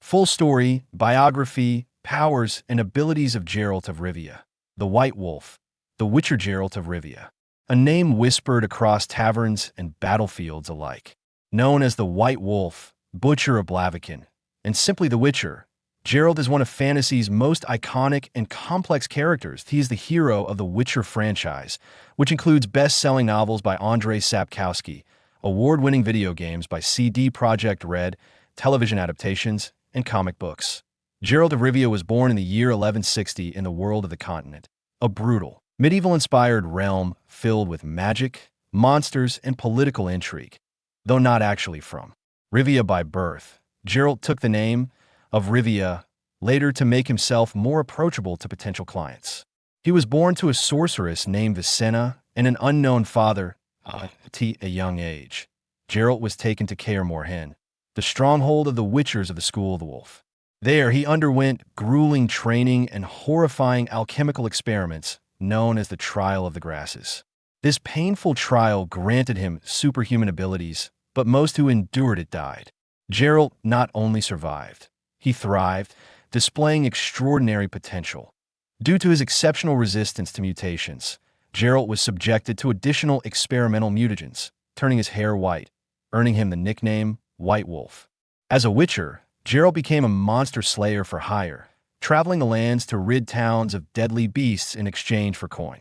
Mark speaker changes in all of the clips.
Speaker 1: Full story, biography, powers, and abilities of Geralt of Rivia. The White Wolf. The Witcher Geralt of Rivia. A name whispered across taverns and battlefields alike. Known as the White Wolf, Butcher of Blaviken, and simply the Witcher, Geralt is one of fantasy's most iconic and complex characters. He is the hero of the Witcher franchise, which includes best-selling novels by Andrzej Sapkowski, award-winning video games by CD Projekt Red, television adaptations, and comic books. Geralt of Rivia was born in the year 1160 in the world of the continent, a brutal, medieval-inspired realm filled with magic, monsters, and political intrigue. Though not actually from Rivia by birth, Geralt took the name of Rivia later to make himself more approachable to potential clients. He was born to a sorceress named Visenna and an unknown father at a young age. Geralt was taken to Kaer Morhen, the stronghold of the Witchers of the School of the Wolf. There, he underwent grueling training and horrifying alchemical experiments known as the Trial of the Grasses. This painful trial granted him superhuman abilities, but most who endured it died. Geralt not only survived, he thrived, displaying extraordinary potential. Due to his exceptional resistance to mutations, Geralt was subjected to additional experimental mutagens, turning his hair white, earning him the nickname White Wolf. As a Witcher, Geralt became a monster slayer for hire, traveling the lands to rid towns of deadly beasts in exchange for coin.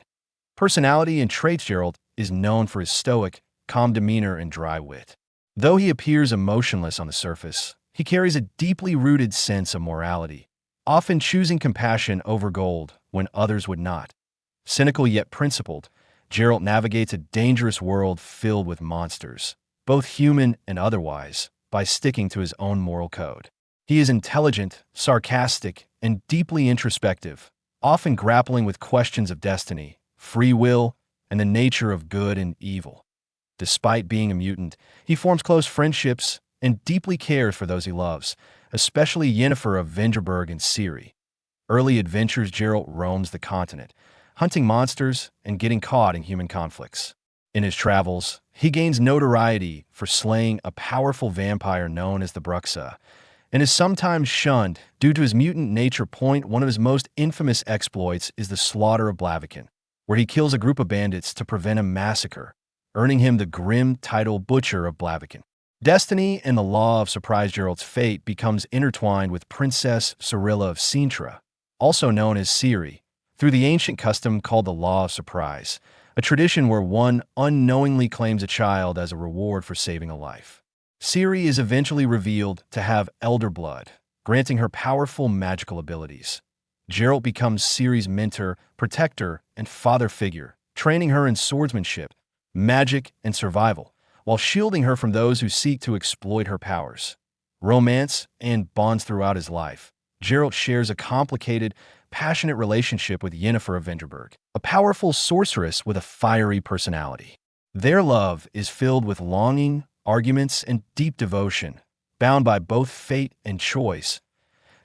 Speaker 1: Personality and traits. Geralt is known for his stoic, calm demeanor and dry wit. Though he appears emotionless on the surface, he carries a deeply rooted sense of morality, often choosing compassion over gold when others would not. Cynical yet principled, Geralt navigates a dangerous world filled with monsters, both human and otherwise, by sticking to his own moral code. He is intelligent, sarcastic, and deeply introspective, often grappling with questions of destiny, free will, and the nature of good and evil. Despite being a mutant, he forms close friendships and deeply cares for those he loves, especially Yennefer of Vengerberg and Ciri. Early adventures. Geralt roams the continent, hunting monsters and getting caught in human conflicts. In his travels, he gains notoriety for slaying a powerful vampire known as the Bruxa, and is sometimes shunned due to his mutant nature. One of his most infamous exploits is the slaughter of Blaviken, where he kills a group of bandits to prevent a massacre, earning him the grim title Butcher of Blaviken. Destiny and the law of surprise. Geralt's fate becomes intertwined with Princess Cirilla of Cintra, also known as Ciri, through the ancient custom called the Law of Surprise, a tradition where one unknowingly claims a child as a reward for saving a life. Ciri is eventually revealed to have elder blood, granting her powerful magical abilities. Geralt becomes Ciri's mentor, protector, and father figure, training her in swordsmanship, magic, and survival, while shielding her from those who seek to exploit her powers. Romance and bonds. Throughout his life, Geralt shares a complicated, passionate relationship with Yennefer of Vengerberg, a powerful sorceress with a fiery personality. Their love is filled with longing, arguments, and deep devotion, bound by both fate and choice.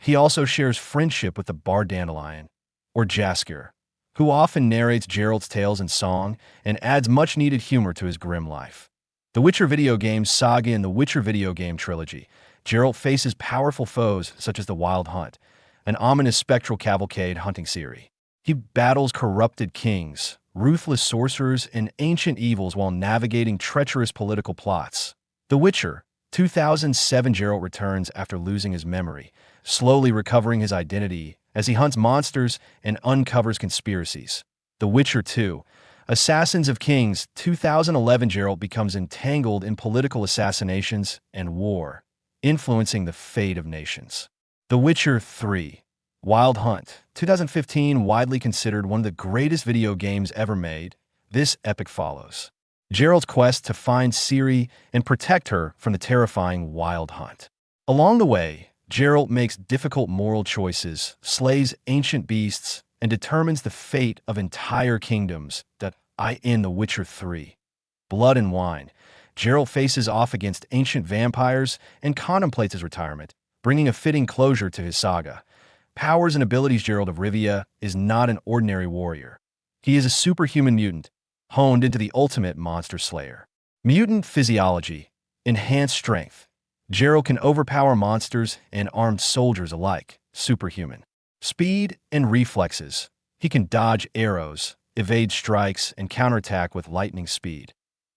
Speaker 1: He also shares friendship with the bard Dandelion, or Jaskier, who often narrates Geralt's tales in song and adds much-needed humor to his grim life. The Witcher video game saga. In the Witcher video game trilogy, Geralt faces powerful foes such as the Wild Hunt, an ominous spectral cavalcade hunting Ciri. He battles corrupted kings, ruthless sorcerers, and ancient evils while navigating treacherous political plots. The Witcher 2007. Geralt returns after losing his memory, slowly recovering his identity as he hunts monsters and uncovers conspiracies. The Witcher 2. Assassins of Kings 2011. Geralt becomes entangled in political assassinations and war, influencing the fate of nations. The Witcher 3. Wild Hunt 2015. Widely considered one of the greatest video games ever made, this epic follows Geralt's quest to find Ciri and protect her from the terrifying Wild Hunt. Along the way, Geralt makes difficult moral choices, slays ancient beasts, and determines the fate of entire kingdoms. In The Witcher 3. Blood and Wine, Geralt faces off against ancient vampires and contemplates his retirement, bringing a fitting closure to his saga. Powers and abilities. Geralt of Rivia is not an ordinary warrior. He is a superhuman mutant, honed into the ultimate monster slayer. Mutant physiology, enhanced strength. Geralt can overpower monsters and armed soldiers alike, superhuman. Speed and reflexes. He can dodge arrows, evade strikes, and counterattack with lightning speed.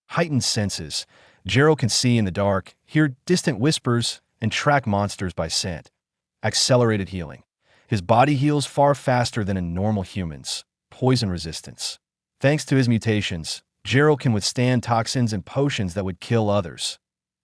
Speaker 1: Heightened senses. Geralt can see in the dark, hear distant whispers, and track monsters by scent. Accelerated healing. His body heals far faster than in normal humans. Poison resistance. Thanks to his mutations, Geralt can withstand toxins and potions that would kill others.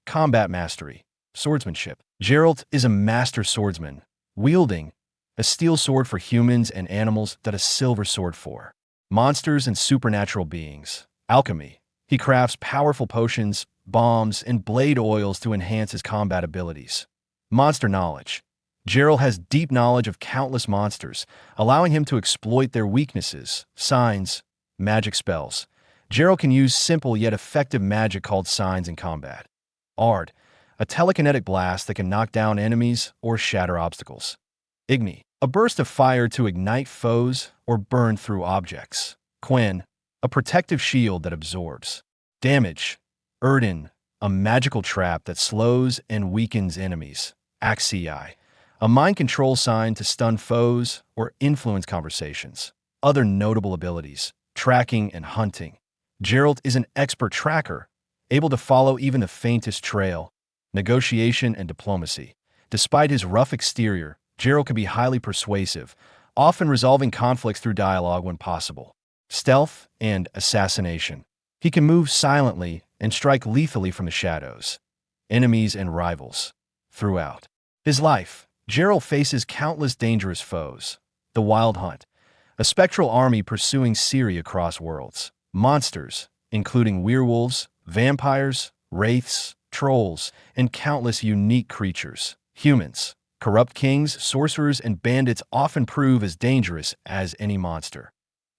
Speaker 1: Combat mastery. Swordsmanship. Geralt is a master swordsman, wielding a steel sword for humans and animals that a silver sword for monsters and supernatural beings. Alchemy. He crafts powerful potions, bombs, and blade oils to enhance his combat abilities. Monster knowledge. Geralt has deep knowledge of countless monsters, allowing him to exploit their weaknesses, signs, magic spells. Geralt can use simple yet effective magic called signs in combat. Ard. A telekinetic blast that can knock down enemies or shatter obstacles. Igni. A burst of fire to ignite foes or burn through objects. Quen. A protective shield that absorbs damage. Erdin. A magical trap that slows and weakens enemies. Axii. A mind control sign to stun foes or influence conversations. Other notable abilities. Tracking and hunting. Geralt is an expert tracker, able to follow even the faintest trail. Negotiation and diplomacy. Despite his rough exterior, Geralt can be highly persuasive, often resolving conflicts through dialogue when possible. Stealth and assassination. He can move silently and strike lethally from the shadows. Enemies and rivals. Throughout his life, Geralt faces countless dangerous foes. The Wild Hunt. A spectral army pursuing Ciri across worlds. Monsters, including werewolves, vampires, wraiths, trolls, and countless unique creatures. Humans. Corrupt kings, sorcerers, and bandits often prove as dangerous as any monster.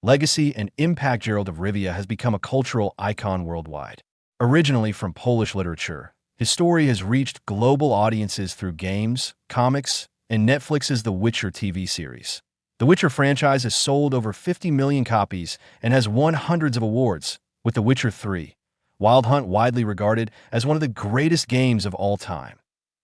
Speaker 1: Legacy and impact. Geralt of Rivia has become a cultural icon worldwide. Originally from Polish literature, his story has reached global audiences through games, comics, and Netflix's The Witcher TV series. The Witcher franchise has sold over 50 million copies and has won hundreds of awards, with The Witcher 3. Wild Hunt widely regarded as one of the greatest games of all time.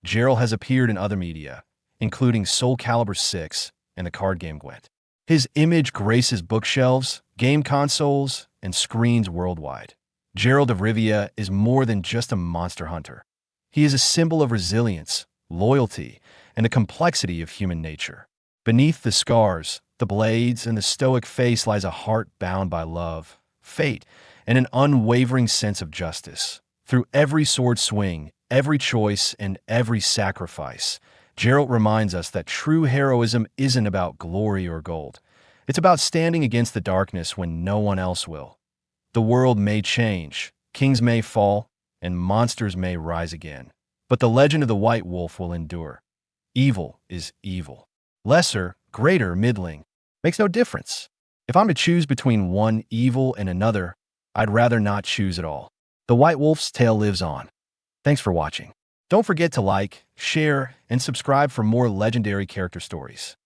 Speaker 1: Geralt has appeared in other media, including Soul Calibur 6 and the card game Gwent. His image graces bookshelves, game consoles, and screens worldwide. Geralt of Rivia is more than just a monster hunter. He is a symbol of resilience, loyalty, and the complexity of human nature. Beneath the scars, the blades, and the stoic face lies a heart bound by love, fate, and an unwavering sense of justice. Through every sword swing, every choice, and every sacrifice, Geralt reminds us that true heroism isn't about glory or gold. It's about standing against the darkness when no one else will. The world may change, kings may fall, and monsters may rise again. But the legend of the White Wolf will endure. Evil is evil. Lesser, greater, middling, makes no difference. If I'm to choose between one evil and another, I'd rather not choose at all. The White Wolf's tale lives on. Thanks for watching. Don't forget to like, share, and subscribe for more legendary character stories.